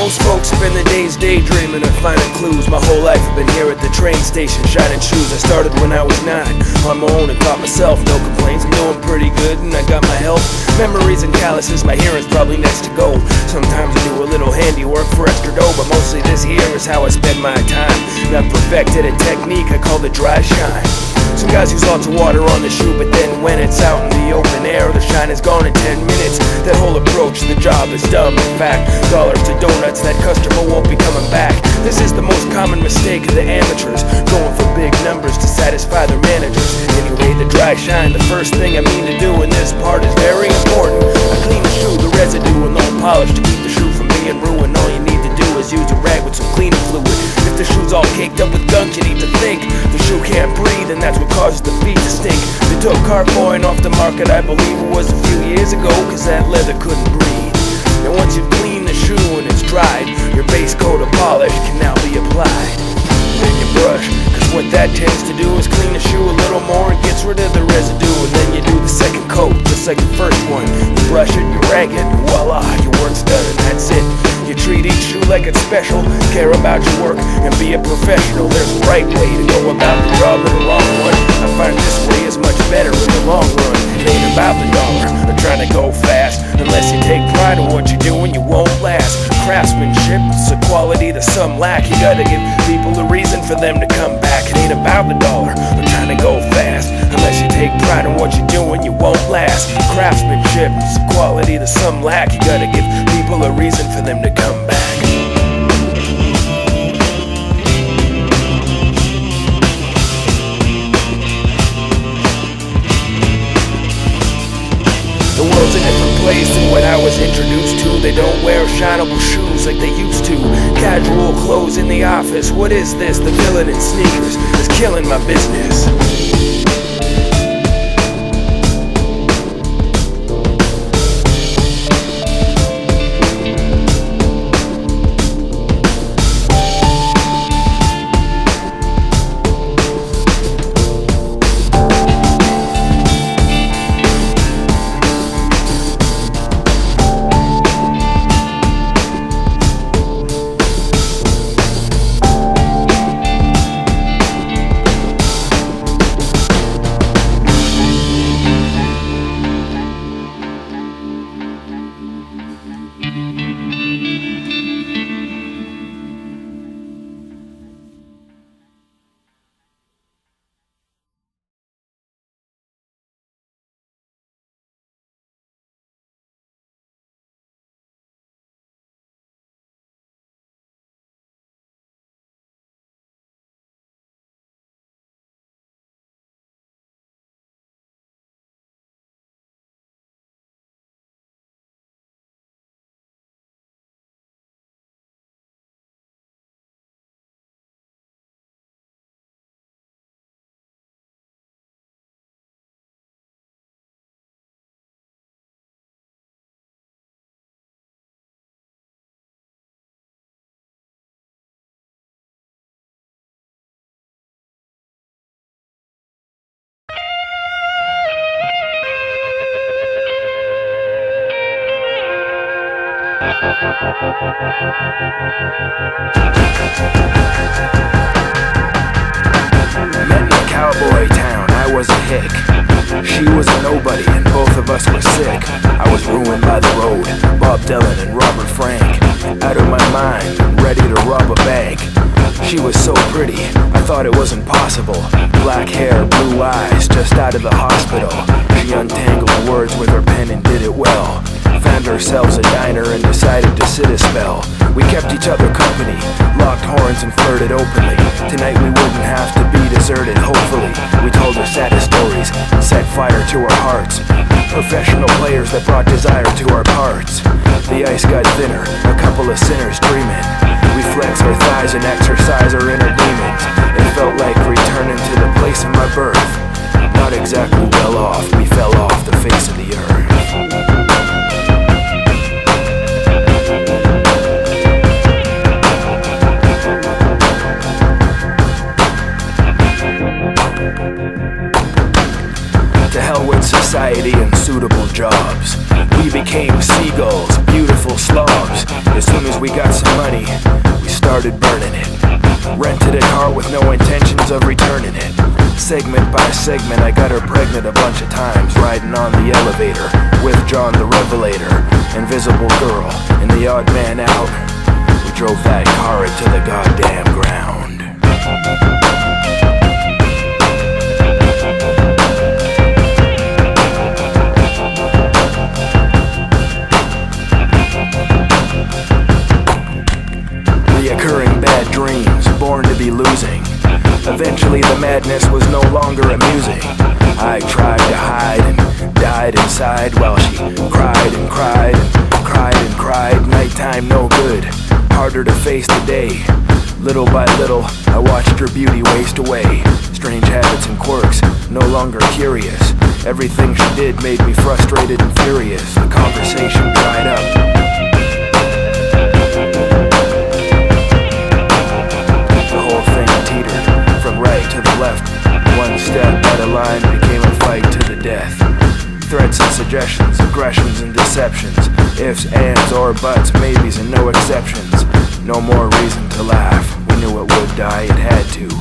Most folks spend their days daydreaming or finding clues. My whole life I've been here at the train station shining shoes. I started when I was 9, on my own and taught myself. No complaints, I'm doing pretty good and I got my health. Memories and calluses, my hearing's probably next to gold. Sometimes I do a little handiwork for extra dough, but mostly this here is how I spend my time. And I've perfected a technique I call the dry shine. Some guys use lots of water on the shoe, but then when it's out in the open air, the shine is gone in 10 minutes. That whole approach to the job is dumb. In fact, dollars to donuts, that customer won't be coming back. This is the most common mistake of the amateurs, going for big numbers to satisfy their managers. Anyway, the dry shine, the first thing I mean to do in this part is very important. I clean the shoe, the residue, and low polish to keep the shoe from being ruined. All you need to do is use a rag with some cleaning fluid. If the shoe's all caked up with gunk, you need to think the shoe can't breathe, and that's what causes the feet to stink. They took cardboard off the market, I believe it was a few years ago, cause that leather couldn't breathe. And once you've cleaned the shoe and it's dried, your base coat of polish can now be applied. Then you brush, cause what that tends to do is clean the shoe a little more and gets rid of the residue. And then you do the second coat, just like the first one. You brush it, you rag it, and voila, your work's done and that's it. You treat each shoe like it's special, care about your work, and be a professional. There's a right way to go about the job and a wrong one. I find this way is much better in the long run. It ain't about the dollar or trying to go fast. Unless you take pride in what you're doing, you won't last. Craftsmanship, it's a quality that some lack. You gotta give people a reason for them to come back. It ain't about the dollar or trying to go fast. Unless you take pride in what you're doing, you won't last. Craftsmanship, it's a quality that some lack. You gotta give people a reason for them to come back. The world's a different place than what I was introduced to. They don't wear shinable shoes like they used to. Casual clothes in the office. What is this? The villain in sneakers is killing my business. Met in a cowboy town, I was a hick. She was a nobody and both of us were sick. I was ruined by the road, Bob Dylan and Robert Frank. Out of my mind, ready to rob a bank. She was so pretty, I thought it wasn't possible. Black hair, blue eyes, just out of the hospital. She untangled the words with her pen and did it well. Found ourselves a diner and decided to sit a spell. We kept each other company, locked horns and flirted openly. Tonight we wouldn't have to be deserted, hopefully. We told her saddest stories and set fire to our hearts. Professional players that brought desire to our parts. The ice got thinner, a couple of sinners dreaming. We flex our thighs and exercise our inner demons. It felt like returning to the place of my birth. Not exactly well off, we fell off the face of the earth. To hell with society and suitable jobs. We became seagulls, beautiful miserable slobs. As soon as we got some money, we started burning it. Rented a car with no intentions of returning it. Segment by segment, I got her pregnant a bunch of times, riding on the elevator with John the Revelator, Invisible Girl, and the odd man out. We drove that car into the goddamn ground. Reoccurring bad dreams, born to be losing. Eventually the madness was no longer amusing. I tried to hide and died inside while she cried and cried and cried and cried. Nighttime no good, harder to face the day. Little by little, I watched her beauty waste away. Strange habits and quirks, no longer curious. Everything she did made me frustrated and furious. The conversation dried up. To the left, one step at a line became a fight to the death. Threats and suggestions, aggressions and deceptions, ifs, ands, or buts, maybes and no exceptions. No more reason to laugh, we knew it would die, it had to.